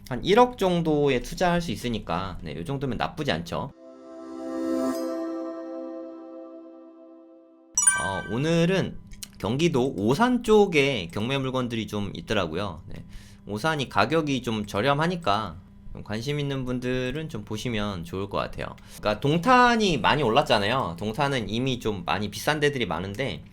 한 1억 정도에 투자할 수 있으니까 네, 이 정도면 나쁘지 않죠. 오늘은 경기도 오산 쪽에 경매 물건들이 좀 있더라고요. 네, 오산이 가격이 좀 저렴하니까 좀 관심 있는 분들은 좀 보시면 좋을 것 같아요. 그러니까 동탄이 많이 올랐잖아요. 동탄은 이미 좀 많이 비싼 데들이 많은데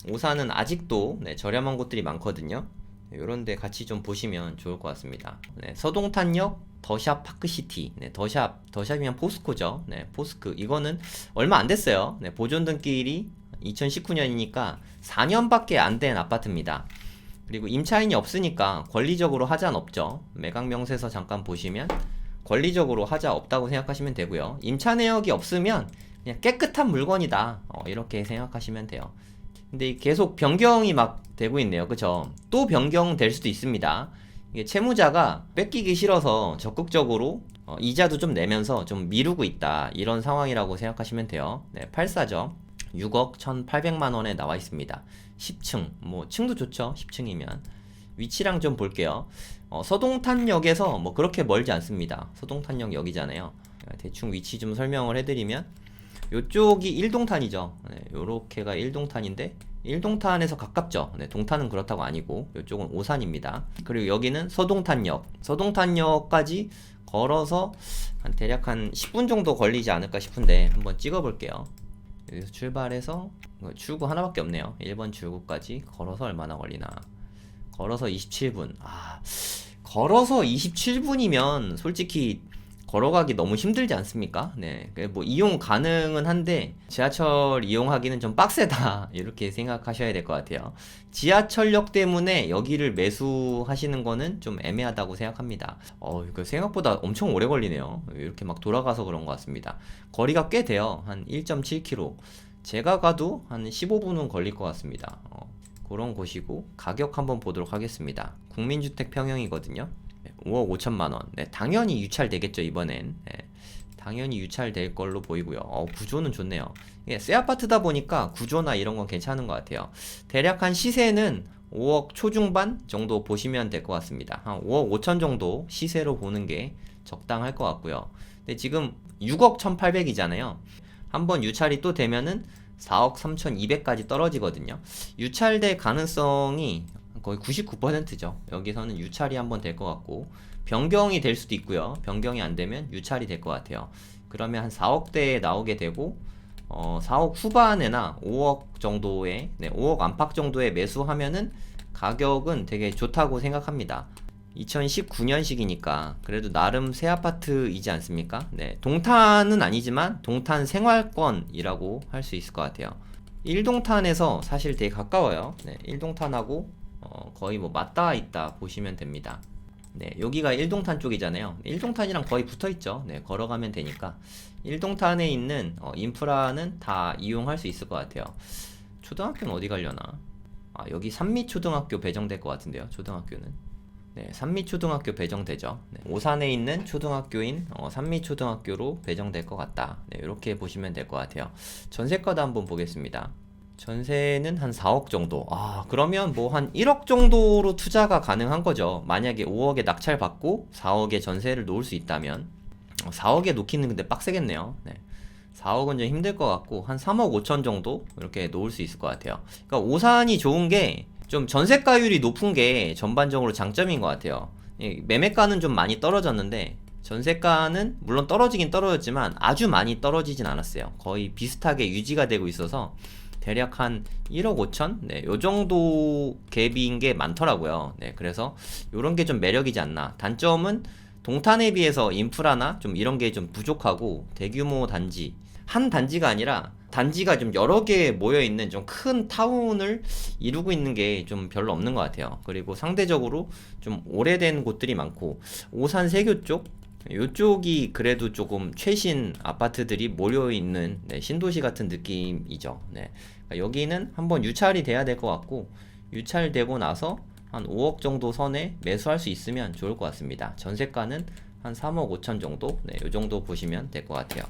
오산은 아직도 네, 저렴한 곳들이 많거든요. 이런 데 같이 좀 보시면 좋을 것 같습니다. 네, 서동탄역 더샵 파크시티. 네, 더샵이면 포스코죠. 네, 포스크. 이거는 얼마 안 됐어요. 네, 보존 등기일이 2019년이니까 4년밖에 안 된 아파트입니다. 그리고 임차인이 없으니까 권리적으로 하자는 없죠. 매각 명세서 잠깐 보시면 권리적으로 하자 없다고 생각하시면 되고요. 임차 내역이 없으면 그냥 깨끗한 물건이다. 이렇게 생각하시면 돼요. 근데 계속 변경이 막 되고 있네요. 그쵸? 또 변경될 수도 있습니다. 이게 채무자가 뺏기기 싫어서 적극적으로 이자도 좀 내면서 좀 미루고 있다. 이런 상황이라고 생각하시면 돼요. 네, 84죠. 6억 1,800만 원에 나와 있습니다. 10층, 뭐 층도 좋죠. 10층이면. 위치랑 좀 볼게요. 서동탄역에서 뭐 그렇게 멀지 않습니다. 서동탄역 역이잖아요. 대충 위치 좀 설명을 해드리면 요쪽이 1동탄이죠. 네, 요렇게가 1동탄인데 1동탄에서 가깝죠. 네, 동탄은 그렇다고 아니고 요쪽은 오산입니다. 그리고 여기는 서동탄역. 서동탄역까지 걸어서 대략 한 10분 정도 걸리지 않을까 싶은데 한번 찍어 볼게요. 여기서 출발해서 출구 하나밖에 없네요. 1번 출구까지 걸어서 얼마나 걸리나. 걸어서 27분. 걸어서 27분이면 솔직히 걸어가기 너무 힘들지 않습니까? 네, 뭐 이용 가능은 한데 지하철 이용하기는 좀 빡세다 이렇게 생각하셔야 될 것 같아요. 지하철역 때문에 여기를 매수하시는 거는 좀 애매하다고 생각합니다. 이거 생각보다 엄청 오래 걸리네요. 이렇게 막 돌아가서 그런 것 같습니다. 거리가 꽤 돼요. 한 1.7km. 제가 가도 한 15분은 걸릴 것 같습니다. 그런 곳이고 가격 한번 보도록 하겠습니다. 국민주택 평형이거든요. 5억 5천만 원. 네, 당연히 유찰되겠죠, 이번엔. 네, 당연히 유찰될 걸로 보이고요. 구조는 좋네요. 예, 새 아파트다 보니까 구조나 이런 건 괜찮은 것 같아요. 대략 한 시세는 5억 초중반 정도 보시면 될 것 같습니다. 한 5억 5천 정도 시세로 보는 게 적당할 것 같고요. 근데 지금 6억 1,800이잖아요. 한번 유찰이 또 되면은 4억 3,200까지 떨어지거든요. 유찰될 가능성이 거의 99%죠. 여기서는 유찰이 한번 될 것 같고 변경이 될 수도 있고요. 변경이 안 되면 유찰이 될 것 같아요. 그러면 한 4억대에 나오게 되고 4억 후반에나 5억 정도의 5억 안팎 정도에 매수하면은 가격은 되게 좋다고 생각합니다. 2019년식이니까 그래도 나름 새 아파트이지 않습니까? 네, 동탄은 아니지만 동탄 생활권이라고 할 수 있을 것 같아요. 1동탄에서 사실 되게 가까워요. 네, 1동탄하고 거의 뭐 맞닿아 있다 보시면 됩니다. 네, 여기가 1동탄 쪽이잖아요. 1동탄이랑 거의 붙어 있죠. 네, 걸어가면 되니까 1동탄에 있는 인프라는 다 이용할 수 있을 것 같아요. 초등학교는 어디 가려나? 여기 산미초등학교 배정될 것 같은데요. 초등학교는. 네, 산미초등학교 배정되죠. 네, 오산에 있는 초등학교인 산미초등학교로 배정될 것 같다. 네, 이렇게 보시면 될 것 같아요. 전세가도 한번 보겠습니다. 전세는 한 4억 정도. 그러면 뭐 한 1억 정도로 투자가 가능한 거죠. 만약에 5억에 낙찰 받고 4억에 전세를 놓을 수 있다면 4억에 놓기는 근데 빡세겠네요. 네. 4억은 좀 힘들 것 같고 한 3억 5천 정도 이렇게 놓을 수 있을 것 같아요. 그러니까 오산이 좋은 게 좀 전세가율이 높은 게 전반적으로 장점인 것 같아요. 매매가는 좀 많이 떨어졌는데 전세가는 물론 떨어지긴 떨어졌지만 아주 많이 떨어지진 않았어요. 거의 비슷하게 유지가 되고 있어서 대략 한 1억 5천? 네, 요 정도 갭인 게 많더라고요. 네, 그래서 요런 게 좀 매력이지 않나. 단점은 동탄에 비해서 인프라나 좀 이런 게 좀 부족하고 대규모 단지. 한 단지가 아니라 단지가 좀 여러 개 모여있는 좀 큰 타운을 이루고 있는 게 좀 별로 없는 것 같아요. 그리고 상대적으로 좀 오래된 곳들이 많고, 오산 세교 쪽? 요쪽이 그래도 조금 최신 아파트들이 모여있는 신도시 같은 느낌이죠. 네. 그러니까 여기는 한번 유찰이 돼야 될 것 같고, 유찰되고 나서 한 5억 정도 선에 매수할 수 있으면 좋을 것 같습니다. 전세가는 한 3억 5천 정도? 네, 요 정도 보시면 될 것 같아요.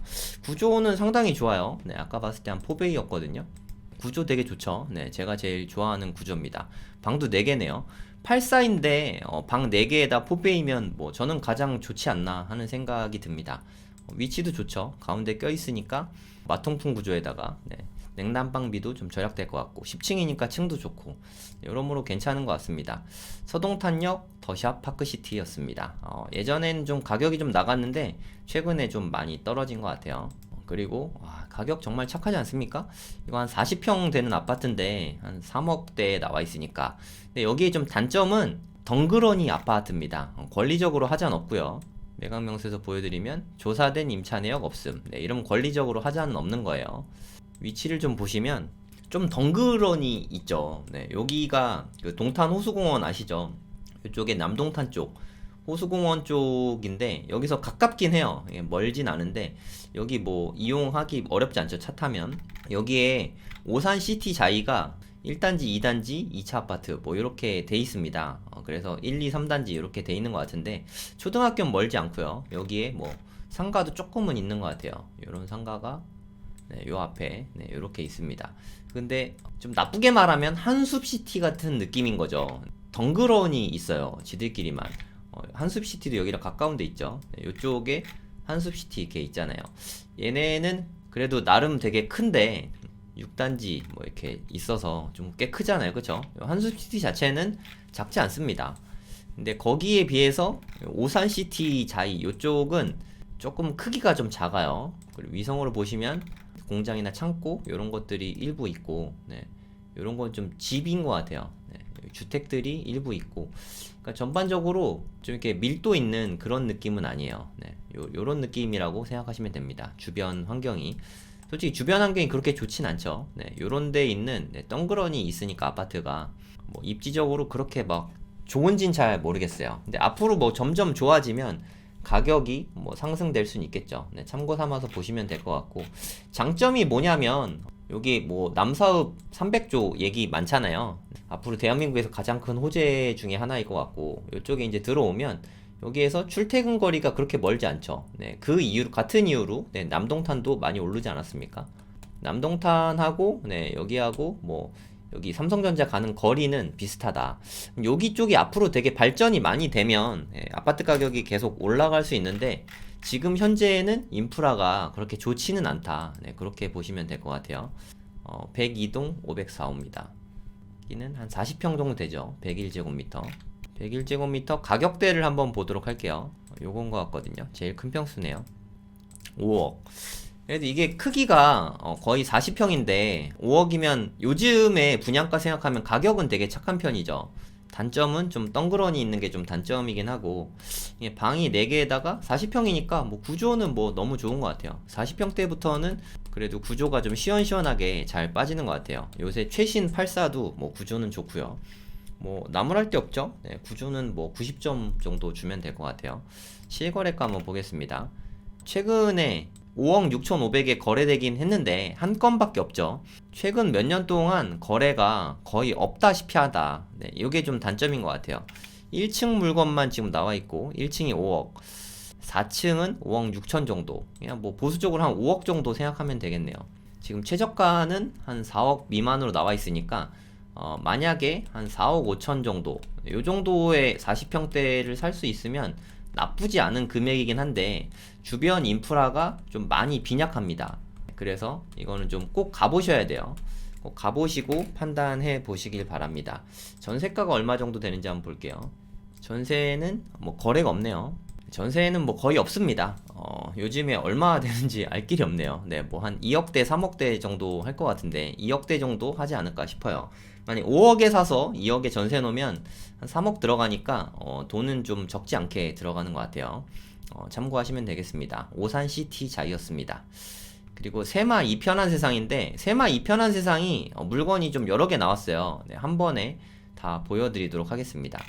구조는 상당히 좋아요. 네, 아까 봤을 때 한 4베이였거든요. 구조 되게 좋죠. 네, 제가 제일 좋아하는 구조입니다. 방도 4개네요. 84인데 방 4개에다 포베이면 뭐 저는 가장 좋지 않나 하는 생각이 듭니다. 위치도 좋죠. 가운데 껴있으니까 마통풍 구조에다가 네, 냉난방비도 좀 절약될 것 같고 10층이니까 층도 좋고 여러모로 괜찮은 것 같습니다. 서동탄역 더샵 파크시티였습니다. 예전엔 좀 가격이 좀 나갔는데 최근에 좀 많이 떨어진 것 같아요. 그리고 가격 정말 착하지 않습니까? 이거 한 40평 되는 아파트인데 한 3억대에 나와 있으니까. 근데 여기에 좀 단점은 덩그러니 아파트입니다. 권리적으로 하자는 없고요. 매각명세서 보여드리면 조사된 임차 내역 없음. 네, 이러면 권리적으로 하자는 없는 거예요. 위치를 좀 보시면 좀 덩그러니 있죠. 네, 여기가 그 동탄 호수공원 아시죠? 이쪽에 남동탄 쪽 호수공원 쪽인데 여기서 가깝긴 해요. 예, 멀진 않은데 여기 뭐 이용하기 어렵지 않죠. 차 타면. 여기에 오산시티 자이가 1단지, 2단지, 2차 아파트 뭐 이렇게 돼 있습니다. 그래서 1, 2, 3단지 이렇게 돼 있는 것 같은데 초등학교는 멀지 않고요. 여기에 뭐 상가도 조금은 있는 것 같아요. 이런 상가가 네, 요 앞에 네, 이렇게 있습니다. 근데 좀 나쁘게 말하면 한숲시티 같은 느낌인 거죠. 덩그러니 있어요. 지들끼리만. 한숲시티도 여기랑 가까운 데 있죠. 네, 요쪽에 한숲시티 이렇게 있잖아요. 얘네는 그래도 나름 되게 큰데 6단지 뭐 이렇게 있어서 좀 꽤 크잖아요. 그쵸? 한숲시티 자체는 작지 않습니다. 근데 거기에 비해서 오산시티 자이 요쪽은 조금 크기가 좀 작아요. 그리고 위성으로 보시면 공장이나 창고 이런 것들이 일부 있고 네, 이런 건 좀 집인 것 같아요. 네, 주택들이 일부 있고 그러니까 전반적으로 좀 이렇게 밀도 있는 그런 느낌은 아니에요. 네, 요런 느낌이라고 생각하시면 됩니다. 주변 환경이 솔직히 주변 환경이 그렇게 좋진 않죠. 네, 요런 데 있는 네, 덩그러니 있으니까 아파트가 뭐 입지적으로 그렇게 막 좋은진 잘 모르겠어요. 근데 앞으로 뭐 점점 좋아지면 가격이 뭐 상승될 수는 있겠죠. 네, 참고 삼아서 보시면 될 것 같고 장점이 뭐냐면 여기 뭐 남사읍 300조 얘기 많잖아요. 앞으로 대한민국에서 가장 큰 호재 중에 하나일 것 같고 이쪽에 이제 들어오면 여기에서 출퇴근 거리가 그렇게 멀지 않죠. 네, 그 이유 같은 이유로 네, 남동탄도 많이 오르지 않았습니까? 남동탄하고 네, 여기하고 뭐 여기 삼성전자 가는 거리는 비슷하다. 여기 쪽이 앞으로 되게 발전이 많이 되면 아파트 가격이 계속 올라갈 수 있는데 지금 현재는 인프라가 그렇게 좋지는 않다. 네, 그렇게 보시면 될 것 같아요. 102동 504호입니다. 여기는 한 40평 정도 되죠. 101제곱미터. 101제곱미터 가격대를 한번 보도록 할게요. 요건 것 같거든요. 제일 큰 평수네요. 5억. 그래도 이게 크기가 거의 40평인데 5억이면 요즘에 분양가 생각하면 가격은 되게 착한 편이죠. 단점은 좀 덩그러니 있는 게 좀 단점이긴 하고 방이 4개에다가 40평이니까 뭐 구조는 뭐 너무 좋은 것 같아요. 40평대부터는 그래도 구조가 좀 시원시원하게 잘 빠지는 것 같아요. 요새 최신 84도 뭐 구조는 좋고요. 뭐 나무랄 데 없죠. 네, 구조는 뭐 90점 정도 주면 될 것 같아요. 실거래가 한번 보겠습니다. 최근에 5억 6,500에 거래되긴 했는데 한 건밖에 없죠. 최근 몇 년 동안 거래가 거의 없다시피 하다. 네, 이게 좀 단점인 것 같아요. 1층 물건만 지금 나와 있고 1층이 5억, 4층은 5억 6천 정도. 그냥 뭐 보수적으로 한 5억 정도 생각하면 되겠네요. 지금 최저가는 한 4억 미만으로 나와 있으니까 만약에 한 4억 5천 정도, 요 정도의 40평대를 살 수 있으면 나쁘지 않은 금액이긴 한데 주변 인프라가 좀 많이 빈약합니다. 그래서 이거는 좀 꼭 가보셔야 돼요. 꼭 가보시고 판단해 보시길 바랍니다. 전세가가 얼마 정도 되는지 한번 볼게요. 전세는 뭐 거래가 없네요. 전세는 뭐 거의 없습니다. 요즘에 얼마 되는지 알 길이 없네요. 네, 뭐 한 2억대, 3억대 정도 할 것 같은데 2억대 정도 하지 않을까 싶어요. 만약 5억에 사서 2억에 전세 놓으면 한 3억 들어가니까 돈은 좀 적지 않게 들어가는 것 같아요. 참고하시면 되겠습니다. 오산시티 자이였습니다. 그리고 세마 2편한 세상인데 세마 2편한 세상이 물건이 좀 여러 개 나왔어요. 네, 한 번에 다 보여드리도록 하겠습니다.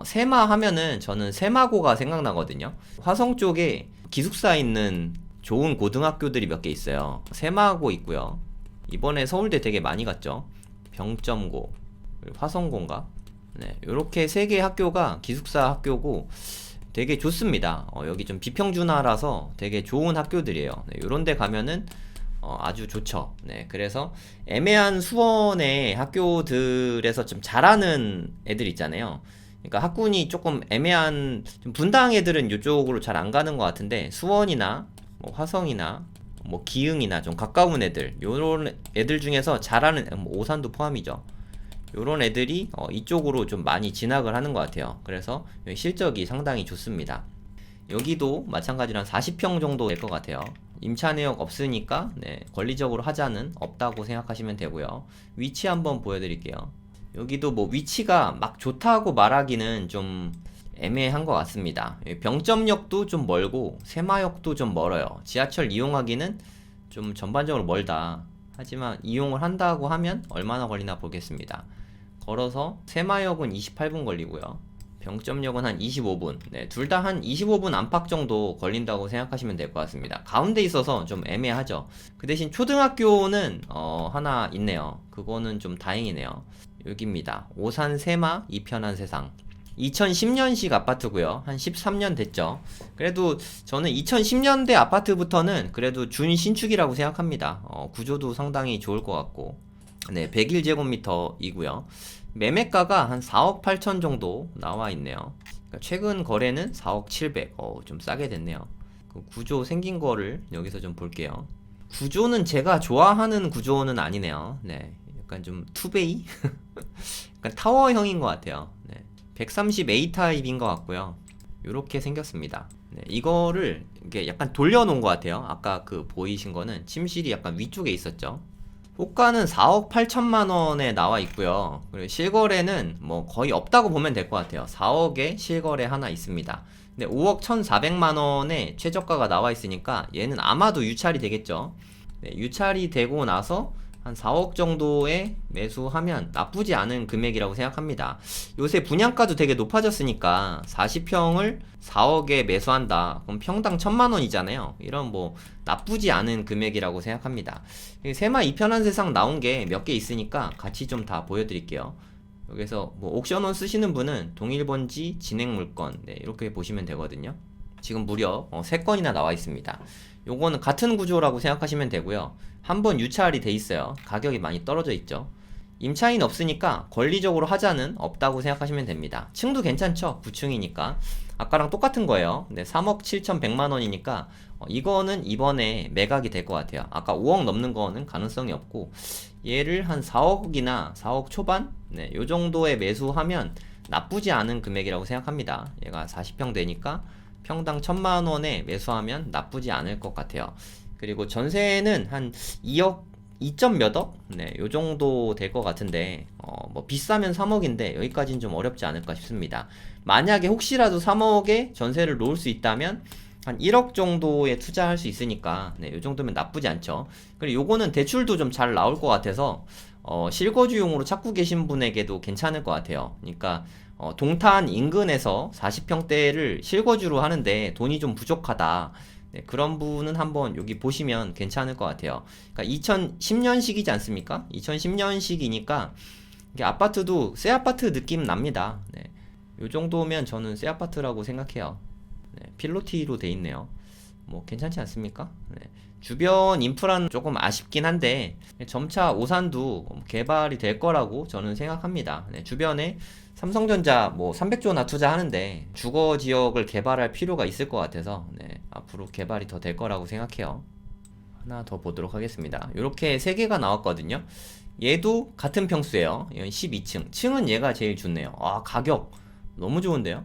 세마 하면은 저는 세마고가 생각나거든요. 화성 쪽에 기숙사 있는 좋은 고등학교들이 몇 개 있어요. 세마고 있고요. 이번에 서울대 되게 많이 갔죠. 병점고, 그리고 화성고인가? 네, 요렇게 3개 학교가 기숙사 학교고 되게 좋습니다. 여기 좀 비평준화라서 되게 좋은 학교들이에요. 네, 요런 데 가면은 아주 좋죠. 네, 그래서 애매한 수원의 학교들에서 좀 잘하는 애들 있잖아요. 그러니까 학군이 조금 애매한 좀 분당 애들은 이쪽으로 잘 안 가는 것 같은데 수원이나 뭐 화성이나 뭐 기흥이나 좀 가까운 애들 요런 애들 중에서 잘하는 뭐 오산도 포함이죠. 요런 애들이 이쪽으로 좀 많이 진학을 하는 것 같아요. 그래서 실적이 상당히 좋습니다. 여기도 마찬가지로 한 40평 정도 될 것 같아요. 임차 내역 없으니까 네, 권리적으로 하자는 없다고 생각하시면 되고요. 위치 한번 보여드릴게요. 여기도 뭐 위치가 막 좋다고 말하기는 좀 애매한 것 같습니다. 병점역도 좀 멀고 새마역도 좀 멀어요. 지하철 이용하기는 좀 전반적으로 멀다. 하지만 이용을 한다고 하면 얼마나 걸리나 보겠습니다. 걸어서 새마역은 28분 걸리고요. 병점역은 한 25분. 네, 둘 다 한 25분 안팎 정도 걸린다고 생각하시면 될 것 같습니다. 가운데 있어서 좀 애매하죠. 그 대신 초등학교는 하나 있네요. 그거는 좀 다행이네요. 여기입니다. 오산 세마 이편한 세상. 2010년식 아파트고요. 한 13년 됐죠. 그래도 저는 2010년대 아파트부터는 그래도 준신축이라고 생각합니다. 구조도 상당히 좋을 것 같고. 네, 101제곱미터이고요. 매매가가 한 4억 8천 정도 나와 있네요. 그러니까 최근 거래는 4억 7백. 좀 싸게 됐네요. 그 구조 생긴 거를 여기서 좀 볼게요. 구조는 제가 좋아하는 구조는 아니네요. 네, 약간 좀 투베이? 약간 타워형인 것 같아요. 네, 130A 타입인 것 같고요. 요렇게 생겼습니다. 네, 이거를 이게 약간 돌려놓은 것 같아요. 아까 그 보이신 거는 침실이 약간 위쪽에 있었죠. 호가는 4억 8천만 원에 나와 있고요. 그리고 실거래는 뭐 거의 없다고 보면 될 것 같아요. 4억에 실거래 하나 있습니다. 근데 5억 1,400만 원에 최저가가 나와 있으니까 얘는 아마도 유찰이 되겠죠. 네, 유찰이 되고 나서 한 4억 정도에 매수하면 나쁘지 않은 금액이라고 생각합니다. 요새 분양가도 되게 높아졌으니까 40평을 4억에 매수한다. 그럼 평당 1,000만 원이잖아요. 이런 뭐 나쁘지 않은 금액이라고 생각합니다. 세마 이편한 세상 나온 게 몇 개 있으니까 같이 좀 다 보여드릴게요. 여기서 뭐 옥션원 쓰시는 분은 동일번지 진행물건 네, 이렇게 보시면 되거든요. 지금 무려 3건이나 나와 있습니다. 요거는 같은 구조라고 생각하시면 되고요. 한번 유찰이 돼 있어요. 가격이 많이 떨어져 있죠. 임차인 없으니까 권리적으로 하자는 없다고 생각하시면 됩니다. 층도 괜찮죠? 9층이니까. 아까랑 똑같은 거예요. 네, 3억 7,100만 원이니까 이거는 이번에 매각이 될 것 같아요. 아까 5억 넘는 거는 가능성이 없고 얘를 한 4억이나 4억 초반? 네, 요 정도에 매수하면 나쁘지 않은 금액이라고 생각합니다. 얘가 40평 되니까 평당 1,000만 원에 매수하면 나쁘지 않을 것 같아요. 그리고 전세는 한 2억 2점 몇억? 네, 요 정도 될 것 같은데 뭐 비싸면 3억인데 여기까지는 좀 어렵지 않을까 싶습니다. 만약에 혹시라도 3억에 전세를 놓을 수 있다면 한 1억 정도에 투자할 수 있으니까 네, 요 정도면 나쁘지 않죠. 그리고 요거는 대출도 좀 잘 나올 것 같아서 실거주용으로 찾고 계신 분에게도 괜찮을 것 같아요. 그러니까 동탄 인근에서 40평대를 실거주로 하는데 돈이 좀 부족하다. 네, 그런 분은 한번 여기 보시면 괜찮을 것 같아요. 그러니까 2010년식이지 않습니까? 2010년식이니까 이게 아파트도 새 아파트 느낌 납니다. 네, 요 정도면 저는 새 아파트라고 생각해요. 네, 필로티로 돼 있네요. 뭐 괜찮지 않습니까? 네. 주변 인프라는 조금 아쉽긴 한데 점차 오산도 개발이 될 거라고 저는 생각합니다. 네, 주변에 삼성전자 뭐 300조나 투자하는데 주거 지역을 개발할 필요가 있을 것 같아서 네, 앞으로 개발이 더 될 거라고 생각해요. 하나 더 보도록 하겠습니다. 이렇게 3개가 나왔거든요. 얘도 같은 평수예요. 이건 12층. 층은 얘가 제일 좋네요. 아, 가격 너무 좋은데요?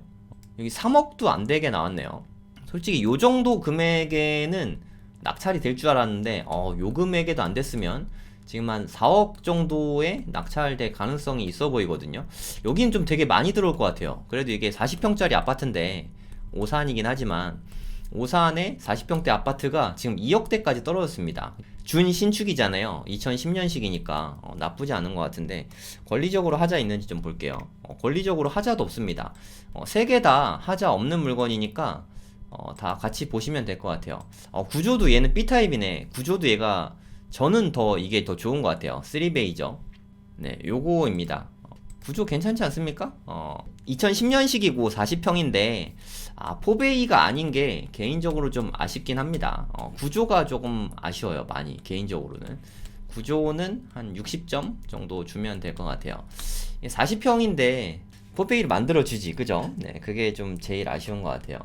여기 3억도 안 되게 나왔네요. 솔직히 요 정도 금액에는 낙찰이 될 줄 알았는데 요 금액에도 안 됐으면 지금 한 4억 정도의 낙찰될 가능성이 있어 보이거든요. 여긴 좀 되게 많이 들어올 것 같아요. 그래도 이게 40평짜리 아파트인데 오산이긴 하지만 오산에 40평대 아파트가 지금 2억대까지 떨어졌습니다. 준신축이잖아요. 2010년식이니까 나쁘지 않은 것 같은데 권리적으로 하자 있는지 좀 볼게요. 권리적으로 하자도 없습니다. 3개 다 하자 없는 물건이니까 다 같이 보시면 될 것 같아요. 구조도 얘는 B타입이네. 구조도 얘가 저는 더 이게 더 좋은 것 같아요. 3베이죠. 네, 요거입니다. 구조 괜찮지 않습니까? 2010년식이고 40평인데 포베이가 아닌 게 개인적으로 좀 아쉽긴 합니다. 구조가 조금 아쉬워요. 많이 개인적으로는. 구조는 한 60점 정도 주면 될 것 같아요. 40평인데 포베이를 만들어주지, 그죠? 네, 그게 좀 제일 아쉬운 것 같아요.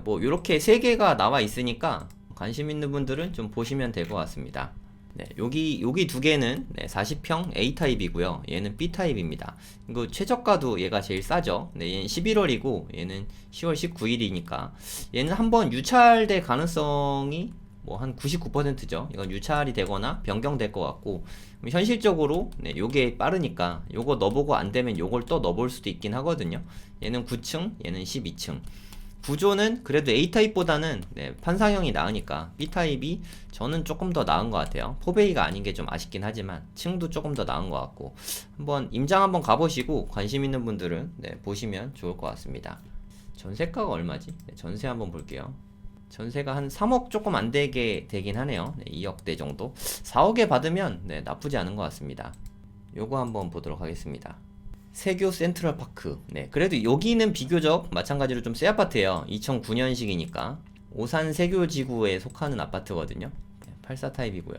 뭐 이렇게 세 개가 나와 있으니까 관심 있는 분들은 좀 보시면 될 것 같습니다. 네, 여기 두 개는 40평 A타입이고요. 얘는 B타입입니다. 이거 최저가도 얘가 제일 싸죠. 네, 얘는 11월이고 얘는 10월 19일이니까 얘는 한번 유찰될 가능성이 뭐 한 99%죠. 이건 유찰이 되거나 변경될 것 같고, 현실적으로 요게 빠르니까 요거 넣어보고 안 되면 요걸 또 넣어볼 수도 있긴 하거든요. 얘는 9층, 얘는 12층. 구조는 그래도 A타입보다는 판상형이 나으니까 B타입이 저는 조금 더 나은 것 같아요. 포베이가 아닌 게 좀 아쉽긴 하지만 층도 조금 더 나은 것 같고, 한번 임장 한번 가보시고 관심 있는 분들은 보시면 좋을 것 같습니다. 전세가가 얼마지? 전세 한번 볼게요. 전세가 한 3억 조금 안 되게 되긴 하네요. 2억대 정도. 4억에 받으면 나쁘지 않은 것 같습니다. 요거 한번 보도록 하겠습니다. 세교 센트럴파크. 네, 그래도 여기는 비교적 마찬가지로 좀 새 아파트예요. 2009년식이니까 오산 세교지구에 속하는 아파트거든요. 84 타입이고요.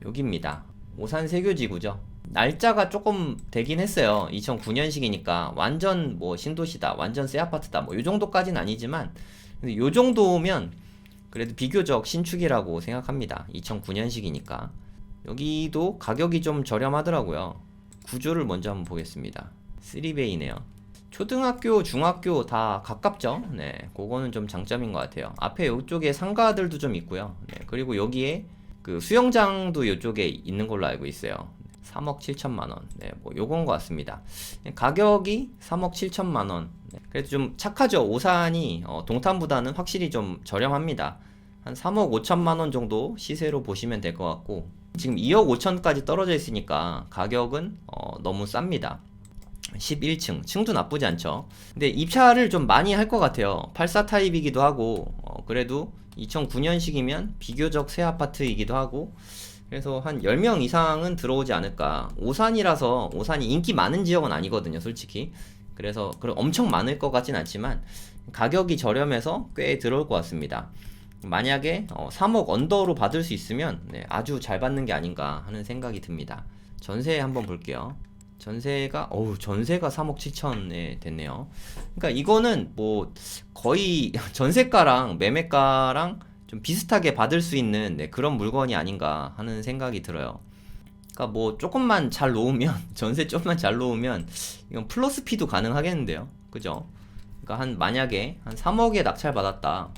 여기입니다. 오산 세교지구죠. 날짜가 조금 되긴 했어요. 2009년식이니까 완전 뭐 신도시다, 완전 새 아파트다, 뭐 요 정도까지는 아니지만, 근데 요 정도면 그래도 비교적 신축이라고 생각합니다. 2009년식이니까. 여기도 가격이 좀 저렴하더라고요. 구조를 먼저 한번 보겠습니다. 3베이네요. 초등학교, 중학교 다 가깝죠? 네, 그거는 좀 장점인 것 같아요. 앞에 이쪽에 상가들도 좀 있고요. 네, 그리고 여기에 그 수영장도 이쪽에 있는 걸로 알고 있어요. 3억 7천만 원. 네, 뭐 요건 것 같습니다. 가격이 3억 7천만 원. 네, 그래도 좀 착하죠. 오산이 동탄보다는 확실히 좀 저렴합니다. 한 3억 5천만 원 정도 시세로 보시면 될 것 같고, 지금 2억 5천까지 떨어져 있으니까 가격은 너무 쌉니다. 11층, 층도 나쁘지 않죠. 근데 입찰을 좀 많이 할 것 같아요. 84 타입이기도 하고, 그래도 2009년식이면 비교적 새 아파트이기도 하고, 그래서 한 10명 이상은 들어오지 않을까. 오산이라서, 오산이 인기 많은 지역은 아니거든요, 솔직히. 그래서 엄청 많을 것 같진 않지만 가격이 저렴해서 꽤 들어올 것 같습니다. 만약에 3억 언더로 받을 수 있으면 아주 잘 받는 게 아닌가 하는 생각이 듭니다. 전세 한번 볼게요. 전세가 3억 7천에 됐네요. 그러니까 이거는 뭐 거의 전세가랑 매매가랑 좀 비슷하게 받을 수 있는 그런 물건이 아닌가 하는 생각이 들어요. 그러니까 뭐 조금만 잘 놓으면 전세 조금만 잘 놓으면 이건 플러스 P도 가능하겠는데요. 그죠? 그러니까 만약에 한 3억에 낙찰 받았다.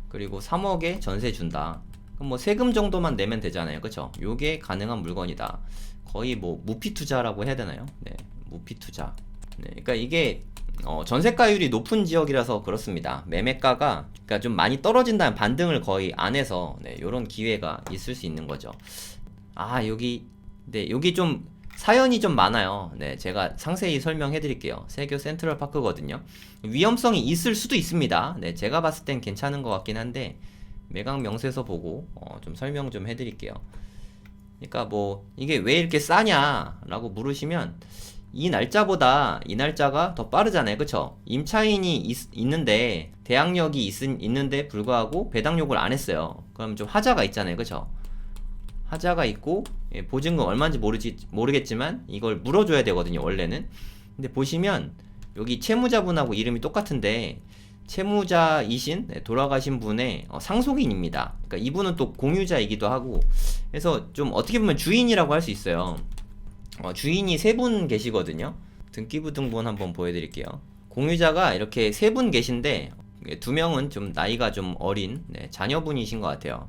그리고 3억에 전세 준다. 그럼 뭐 세금 정도만 내면 되잖아요. 그쵸? 요게 가능한 물건이다. 거의 뭐 무피 투자라고 해야 되나요? 네, 무피 투자. 네, 그러니까 이게 전세가율이 높은 지역이라서 그렇습니다. 매매가가 그러니까 좀 많이 떨어진다면 반등을 거의 안 해서 요런 기회가 있을 수 있는 거죠. 여기 좀 사연이 좀 많아요. 네, 제가 상세히 설명해 드릴게요. 세교 센트럴파크거든요. 위험성이 있을 수도 있습니다. 네, 제가 봤을 땐 괜찮은 것 같긴 한데 매각 명세서 보고 좀 설명 좀 해 드릴게요. 그러니까 뭐 이게 왜 이렇게 싸냐 라고 물으시면, 이 날짜보다 이 날짜가 더 빠르잖아요. 그쵸? 임차인이 있는데 대항력이 있는데 불구하고 배당요구를 안 했어요. 그럼 좀 하자가 있잖아요. 그쵸? 하자가 있고 보증금 얼마인지 모르겠지만 이걸 물어줘야 되거든요, 원래는. 근데 보시면 여기 채무자분하고 이름이 똑같은데 채무자이신 돌아가신 분의 상속인입니다. 그러니까 이분은 또 공유자이기도 하고, 그래서 좀 어떻게 보면 주인이라고 할 수 있어요. 주인이 세 분 계시거든요. 등기부등본 한번 보여드릴게요. 공유자가 이렇게 세 분 계신데 두 명은 좀 나이가 좀 어린 자녀분이신 것 같아요.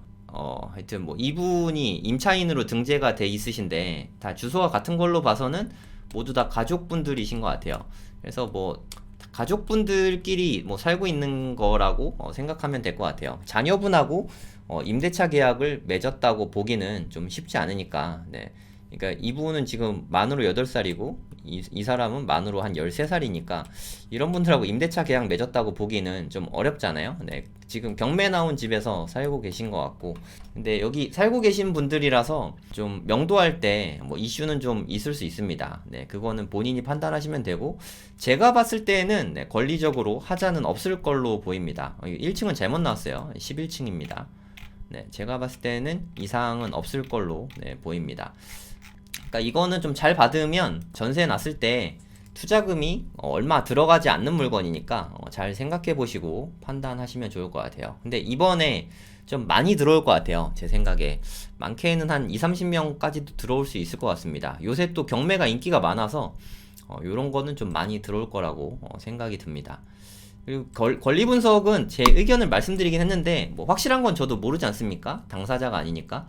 하여튼 뭐 이분이 임차인으로 등재가 돼 있으신데 다 주소가 같은 걸로 봐서는 모두 다 가족분들이신 것 같아요. 그래서 뭐 가족분들끼리 뭐 살고 있는 거라고 생각하면 될 것 같아요. 자녀분하고 임대차 계약을 맺었다고 보기는 좀 쉽지 않으니까. 네. 그러니까 이분은 지금 만으로 8살이고 이 사람은 만으로 한 13살이니까 이런 분들하고 임대차 계약 맺었다고 보기는 좀 어렵잖아요. 네, 지금 경매 나온 집에서 살고 계신 것 같고, 근데 여기 살고 계신 분들이라서 좀 명도할 때 뭐 이슈는 좀 있을 수 있습니다. 네, 그거는 본인이 판단하시면 되고, 제가 봤을 때는 네, 권리적으로 하자는 없을 걸로 보입니다. 1층은 잘못 나왔어요. 11층입니다. 네, 제가 봤을 때는 이상은 없을 걸로 네, 보입니다. 그러니까 이거는 좀 잘 받으면 전세 났을 때 투자금이 얼마 들어가지 않는 물건이니까 잘 생각해 보시고 판단하시면 좋을 것 같아요. 근데 이번에 좀 많이 들어올 것 같아요. 제 생각에 많게는 한 2, 30명까지도 들어올 수 있을 것 같습니다. 요새 또 경매가 인기가 많아서 요런 거는 좀 많이 들어올 거라고 생각이 듭니다. 그리고 권리 분석은 제 의견을 말씀드리긴 했는데 뭐 확실한 건 저도 모르지 않습니까? 당사자가 아니니까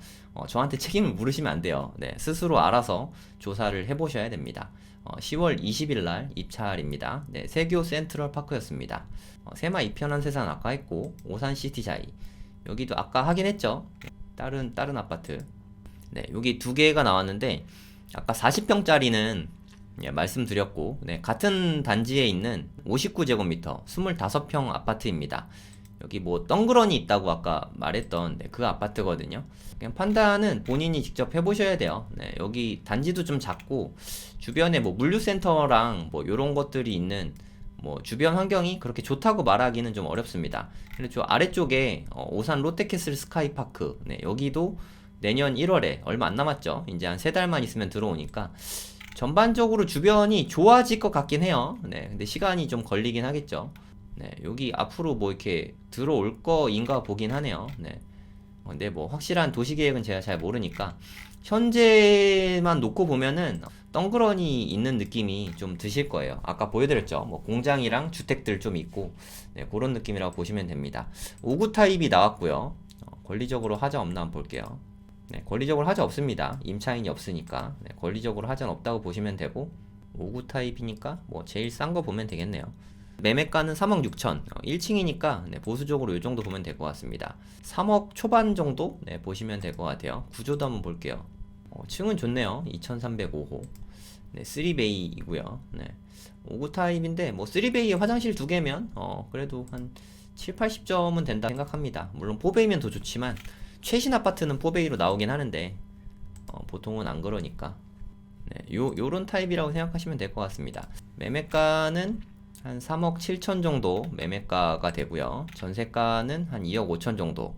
저한테 책임을 물으시면 안 돼요. 네, 스스로 알아서 조사를 해보셔야 됩니다. 10월 20일 날 입찰입니다. 네, 세교 센트럴 파크였습니다. 세마 이편한 세산 아까 했고 오산 시티자이 여기도 아까 하긴 했죠. 다른 아파트. 네, 여기 두 개가 나왔는데 아까 40평짜리는 예, 말씀드렸고, 네, 같은 단지에 있는 59제곱미터 25평 아파트입니다. 여기 뭐 덩그러니 있다고 아까 말했던 네, 그 아파트거든요. 그냥 판단은 본인이 직접 해보셔야 돼요. 네, 여기 단지도 좀 작고 주변에 뭐 물류센터랑 뭐 요런 것들이 있는 뭐 주변 환경이 그렇게 좋다고 말하기는 좀 어렵습니다. 그리고 저 아래쪽에 오산 롯데캐슬 스카이파크 네, 여기도 내년 1월에 얼마 안 남았죠. 이제 한 3달만 있으면 들어오니까 전반적으로 주변이 좋아질 것 같긴 해요. 네, 근데 시간이 좀 걸리긴 하겠죠. 네, 여기 앞으로 뭐 이렇게 들어올 거인가 보긴 하네요. 네. 근데 뭐 확실한 도시계획은 제가 잘 모르니까 현재만 놓고 보면은 덩그러니 있는 느낌이 좀 드실 거예요. 아까 보여드렸죠. 뭐 공장이랑 주택들 좀 있고 네, 그런 느낌이라고 보시면 됩니다. 5구 타입이 나왔고요. 권리적으로 하자 없나 한번 볼게요. 네, 권리적으로 하자 없습니다. 임차인이 없으니까 네, 권리적으로 하자는 없다고 보시면 되고 5구 타입이니까 뭐 제일 싼 거 보면 되겠네요. 매매가는 3억 6천 1층이니까 네, 보수적으로 이 정도 보면 될 것 같습니다. 3억 초반 정도 네, 보시면 될 것 같아요. 구조도 한번 볼게요. 층은 좋네요. 2305호 네, 3베이이고요. 네, 5구 타입인데 뭐 3베이에 화장실 2개면 그래도 한 7, 80점은 된다 생각합니다. 물론 4베이면 더 좋지만 최신 아파트는 4베이로 나오긴 하는데 보통은 안 그러니까 네, 요런 타입이라고 생각하시면 될 것 같습니다. 매매가는 한 3억 7천 정도 매매가가 되고요. 전세가는 한 2억 5천 정도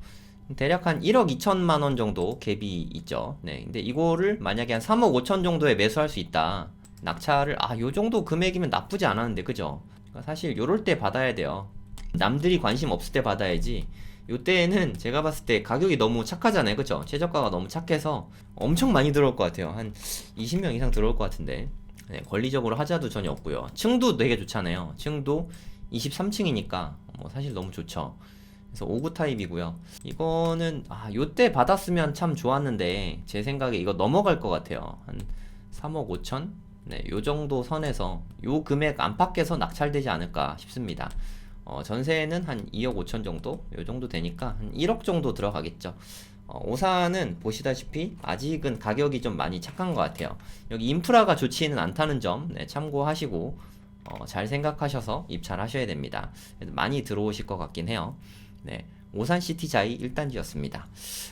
대략 한 1억 2천만 원 정도 갭이 있죠. 네, 근데 이거를 만약에 한 3억 5천 정도에 매수할 수 있다. 낙찰을 요 정도 금액이면 나쁘지 않았는데 그죠? 그러니까 사실 요럴 때 받아야 돼요. 남들이 관심 없을 때 받아야지. 요때는 제가 봤을 때 가격이 너무 착하잖아요. 그쵸? 최저가가 너무 착해서 엄청 많이 들어올 것 같아요. 한 20명 이상 들어올 것 같은데 네, 권리적으로 하자도 전혀 없고요. 층도 되게 좋잖아요. 층도 23층이니까 뭐 사실 너무 좋죠. 그래서 5구 타입이고요. 이거는 요때 받았으면 참 좋았는데 제 생각에 이거 넘어갈 것 같아요. 한 3억 5천? 네, 요 정도 선에서 요 금액 안팎에서 낙찰되지 않을까 싶습니다. 전세는 한 2억 5천 정도? 요 정도 되니까 한 1억 정도 들어가겠죠. 오산은 보시다시피 아직은 가격이 좀 많이 착한 것 같아요. 여기 인프라가 좋지는 않다는 점 네, 참고하시고 잘 생각하셔서 입찰하셔야 됩니다. 많이 들어오실 것 같긴 해요. 네, 오산 시티자이 1단지였습니다.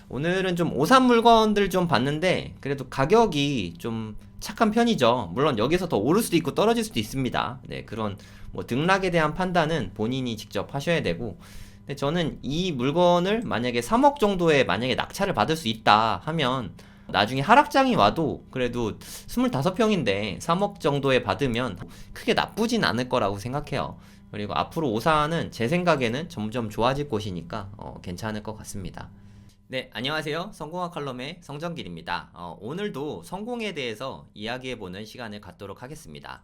오늘은 좀 오산 물건들 좀 봤는데 그래도 가격이 좀 착한 편이죠. 물론 여기서 더 오를 수도 있고 떨어질 수도 있습니다. 네, 그런 뭐 등락에 대한 판단은 본인이 직접 하셔야 되고 근데 저는 이 물건을 만약에 3억 정도에 만약에 낙찰을 받을 수 있다 하면 나중에 하락장이 와도 그래도 25평인데 3억 정도에 받으면 크게 나쁘진 않을 거라고 생각해요. 그리고 앞으로 오산은 제 생각에는 점점 좋아질 곳이니까 괜찮을 것 같습니다. 네, 안녕하세요. 성공학 칼럼의 성정길입니다. 오늘도 성공에 대해서 이야기해보는 시간을 갖도록 하겠습니다.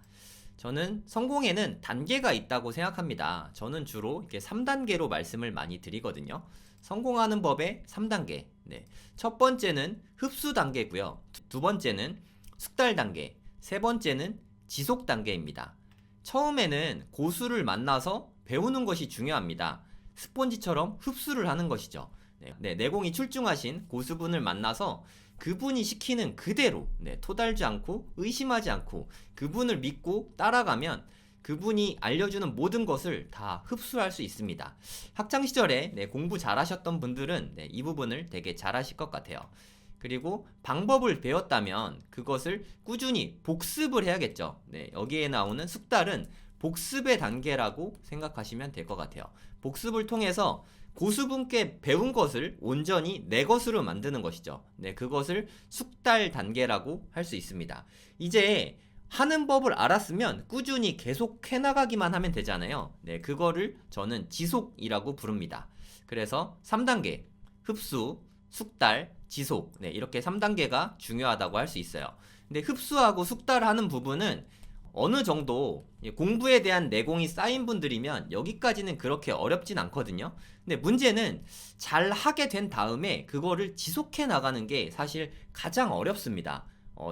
저는 성공에는 단계가 있다고 생각합니다. 저는 주로 이렇게 3단계로 말씀을 많이 드리거든요. 성공하는 법의 3단계. 네. 첫 번째는 흡수 단계고요. 두 번째는 숙달 단계. 세 번째는 지속 단계입니다. 처음에는 고수를 만나서 배우는 것이 중요합니다. 스폰지처럼 흡수를 하는 것이죠. 네, 내공이 출중하신 고수분을 만나서 그분이 시키는 그대로 토달지 않고 의심하지 않고 그분을 믿고 따라가면 그분이 알려주는 모든 것을 다 흡수할 수 있습니다. 학창시절에 공부 잘하셨던 분들은 이 부분을 되게 잘하실 것 같아요. 그리고 방법을 배웠다면 그것을 꾸준히 복습을 해야겠죠. 여기에 나오는 숙달은 복습의 단계라고 생각하시면 될 것 같아요. 복습을 통해서 고수분께 배운 것을 온전히 내 것으로 만드는 것이죠. 그것을 숙달 단계라고 할 수 있습니다. 이제 하는 법을 알았으면 꾸준히 계속 해나가기만 하면 되잖아요. 그거를 저는 지속이라고 부릅니다. 그래서 3단계, 흡수, 숙달, 지속, 이렇게 3단계가 중요하다고 할 수 있어요. 근데 흡수하고 숙달하는 부분은 어느 정도 공부에 대한 내공이 쌓인 분들이면 여기까지는 그렇게 어렵진 않거든요. 근데 문제는 잘 하게 된 다음에 그거를 지속해 나가는 게 사실 가장 어렵습니다.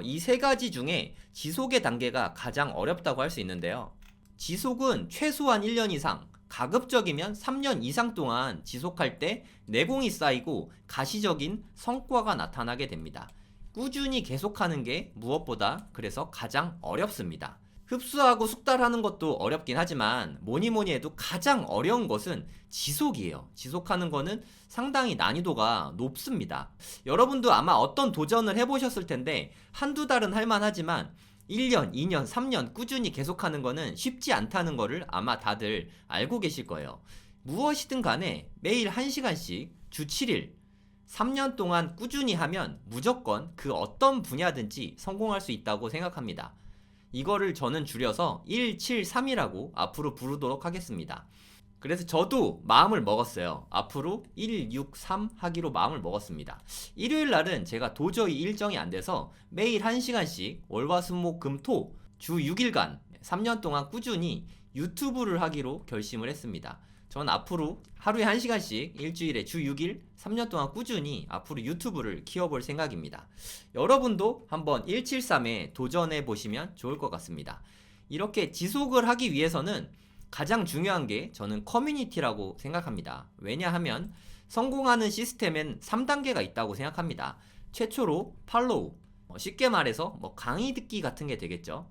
이 세 가지 중에 지속의 단계가 가장 어렵다고 할 수 있는데요. 지속은 최소한 1년 이상, 가급적이면 3년 이상 동안 지속할 때 내공이 쌓이고 가시적인 성과가 나타나게 됩니다. 꾸준히 계속하는 게 무엇보다 그래서 가장 어렵습니다. 흡수하고 숙달하는 것도 어렵긴 하지만 뭐니 해도 가장 어려운 것은 지속이에요. 지속하는 거는 상당히 난이도가 높습니다. 여러분도 아마 어떤 도전을 해보셨을 텐데 한두 달은 할만하지만 1년, 2년, 3년 꾸준히 계속하는 거는 쉽지 않다는 거를 아마 다들 알고 계실 거예요. 무엇이든 간에 매일 1시간씩 주 7일 3년 동안 꾸준히 하면 무조건 그 어떤 분야든지 성공할 수 있다고 생각합니다. 이거를 저는 줄여서 173이라고 앞으로 부르도록 하겠습니다. 그래서 저도 마음을 먹었어요. 앞으로 163 하기로 마음을 먹었습니다. 일요일 날은 제가 도저히 일정이 안 돼서 매일 1시간씩 월화수목금토 주 6일간 3년 동안 꾸준히 유튜브를 하기로 결심을 했습니다. 전 앞으로 하루에 1시간씩 일주일에 주 6일 3년 동안 꾸준히 앞으로 유튜브를 키워볼 생각입니다. 여러분도 한번 173에 도전해 보시면 좋을 것 같습니다. 이렇게 지속을 하기 위해서는 가장 중요한 게 저는 커뮤니티라고 생각합니다. 왜냐하면 성공하는 시스템엔 3단계가 있다고 생각합니다. 최초로 팔로우, 쉽게 말해서 강의 듣기 같은 게 되겠죠.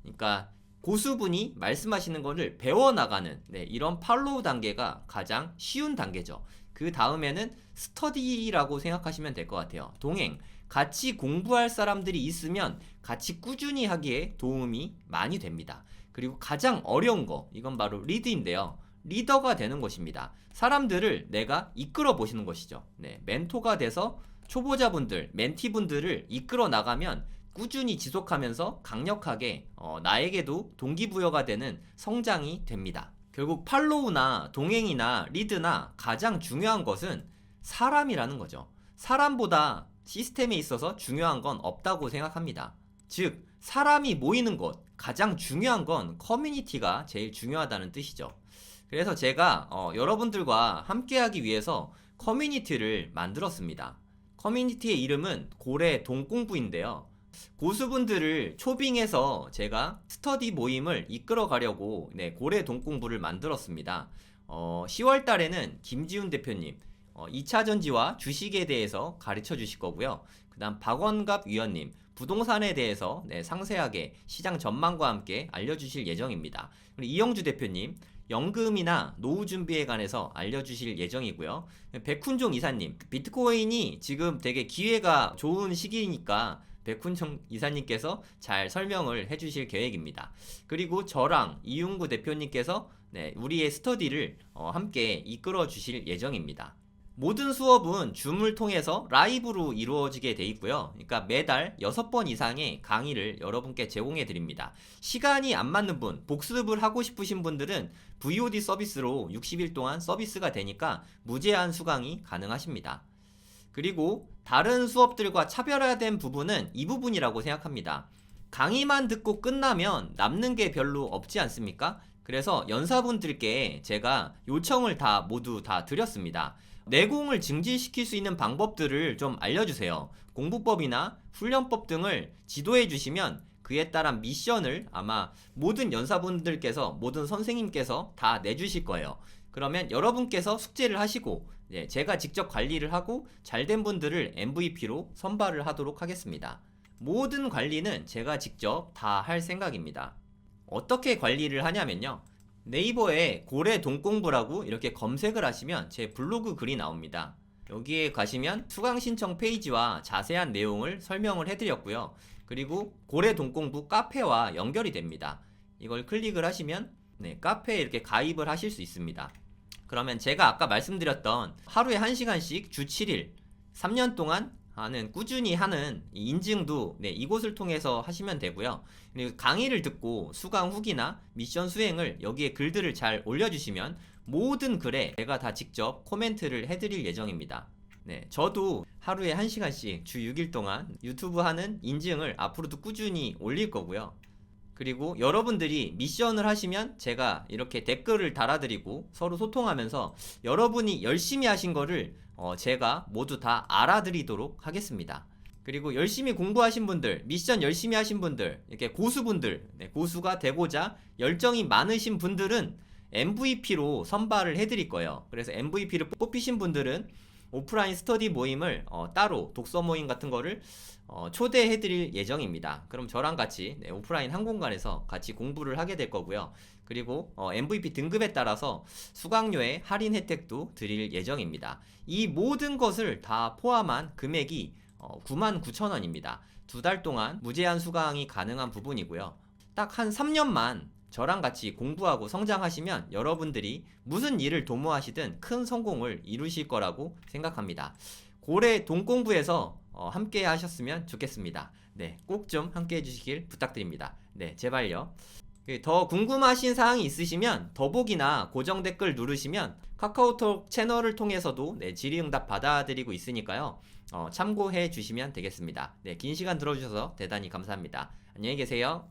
그러니까 고수분이 말씀하시는 거를 배워나가는 이런 팔로우 단계가 가장 쉬운 단계죠. 그 다음에는 스터디라고 생각하시면 될 것 같아요. 동행, 같이 공부할 사람들이 있으면 같이 꾸준히 하기에 도움이 많이 됩니다. 그리고 가장 어려운 거, 이건 바로 리드인데요. 리더가 되는 것입니다. 사람들을 내가 이끌어 보시는 것이죠. 멘토가 돼서 초보자분들, 멘티분들을 이끌어 나가면 꾸준히 지속하면서 강력하게 나에게도 동기부여가 되는 성장이 됩니다. 결국 팔로우나 동행이나 리드나 가장 중요한 것은 사람이라는 거죠. 사람보다 시스템에 있어서 중요한 건 없다고 생각합니다. 즉, 사람이 모이는 곳, 가장 중요한 건 커뮤니티가 제일 중요하다는 뜻이죠. 그래서 제가 여러분들과 함께하기 위해서 커뮤니티를 만들었습니다. 커뮤니티의 이름은 고래 동공부인데요. 고수분들을 초빙해서 제가 스터디 모임을 이끌어 가려고 고래 동공부를 만들었습니다. 10월 달에는 김지훈 대표님 2차 전지와 주식에 대해서 가르쳐 주실 거고요. 그 다음 박원갑 위원님 부동산에 대해서 상세하게 시장 전망과 함께 알려주실 예정입니다. 그리고 이영주 대표님 연금이나 노후 준비에 관해서 알려주실 예정이고요. 백훈종 이사님 비트코인이 지금 되게 기회가 좋은 시기니까 백훈종 이사님께서 잘 설명을 해주실 계획입니다. 그리고 저랑 이윤구 대표님께서 우리의 스터디를 함께 이끌어 주실 예정입니다. 모든 수업은 줌을 통해서 라이브로 이루어지게 돼 있고요. 그러니까 매달 6번 이상의 강의를 여러분께 제공해 드립니다. 시간이 안 맞는 분, 복습을 하고 싶으신 분들은 VOD 서비스로 60일 동안 서비스가 되니까 무제한 수강이 가능하십니다. 그리고 다른 수업들과 차별화된 부분은 이 부분이라고 생각합니다. 강의만 듣고 끝나면 남는 게 별로 없지 않습니까? 그래서 연사분들께 제가 요청을 모두 다 드렸습니다. 내공을 증진시킬 수 있는 방법들을 좀 알려주세요. 공부법이나 훈련법 등을 지도해 주시면 그에 따른 미션을 아마 모든 연사분들께서, 모든 선생님께서 다 내주실 거예요. 그러면 여러분께서 숙제를 하시고 제가 직접 관리를 하고 잘된 분들을 MVP로 선발을 하도록 하겠습니다. 모든 관리는 제가 직접 다 할 생각입니다. 어떻게 관리를 하냐면요. 네이버에 고래 돈공부라고 이렇게 검색을 하시면 제 블로그 글이 나옵니다. 여기에 가시면 수강 신청 페이지와 자세한 내용을 설명을 해드렸고요. 그리고 고래 돈공부 카페와 연결이 됩니다. 이걸 클릭을 하시면 카페에 이렇게 가입을 하실 수 있습니다. 그러면 제가 아까 말씀드렸던 하루에 1시간씩 주 7일 3년 동안 꾸준히 하는 인증도 이곳을 통해서 하시면 되고요. 그리고 강의를 듣고 수강 후기나 미션 수행을 여기에 글들을 잘 올려주시면 모든 글에 제가 다 직접 코멘트를 해드릴 예정입니다. 저도 하루에 1시간씩 주 6일 동안 유튜브 하는 인증을 앞으로도 꾸준히 올릴 거고요. 그리고 여러분들이 미션을 하시면 제가 이렇게 댓글을 달아드리고 서로 소통하면서 여러분이 열심히 하신 거를 제가 모두 다 알아드리도록 하겠습니다. 그리고 열심히 공부하신 분들, 미션 열심히 하신 분들, 이렇게 고수분들, 고수가 되고자 열정이 많으신 분들은 MVP로 선발을 해드릴 거예요. 그래서 MVP를 뽑히신 분들은 오프라인 스터디 모임을 따로 독서 모임 같은 거를 초대해드릴 예정입니다. 그럼 저랑 같이 오프라인 한 공간에서 같이 공부를 하게 될 거고요. 그리고 MVP 등급에 따라서 수강료의 할인 혜택도 드릴 예정입니다. 이 모든 것을 다 포함한 금액이 99,000원입니다. 2달 동안 무제한 수강이 가능한 부분이고요. 딱 한 3년만 저랑 같이 공부하고 성장하시면 여러분들이 무슨 일을 도모하시든 큰 성공을 이루실 거라고 생각합니다. 고래 돈공부에서 함께 하셨으면 좋겠습니다. 꼭 좀 함께 해주시길 부탁드립니다. 제발요. 더 궁금하신 사항이 있으시면 더보기나 고정 댓글 누르시면 카카오톡 채널을 통해서도 질의응답 받아드리고 있으니까요. 참고해 주시면 되겠습니다. 긴 시간 들어주셔서 대단히 감사합니다. 안녕히 계세요.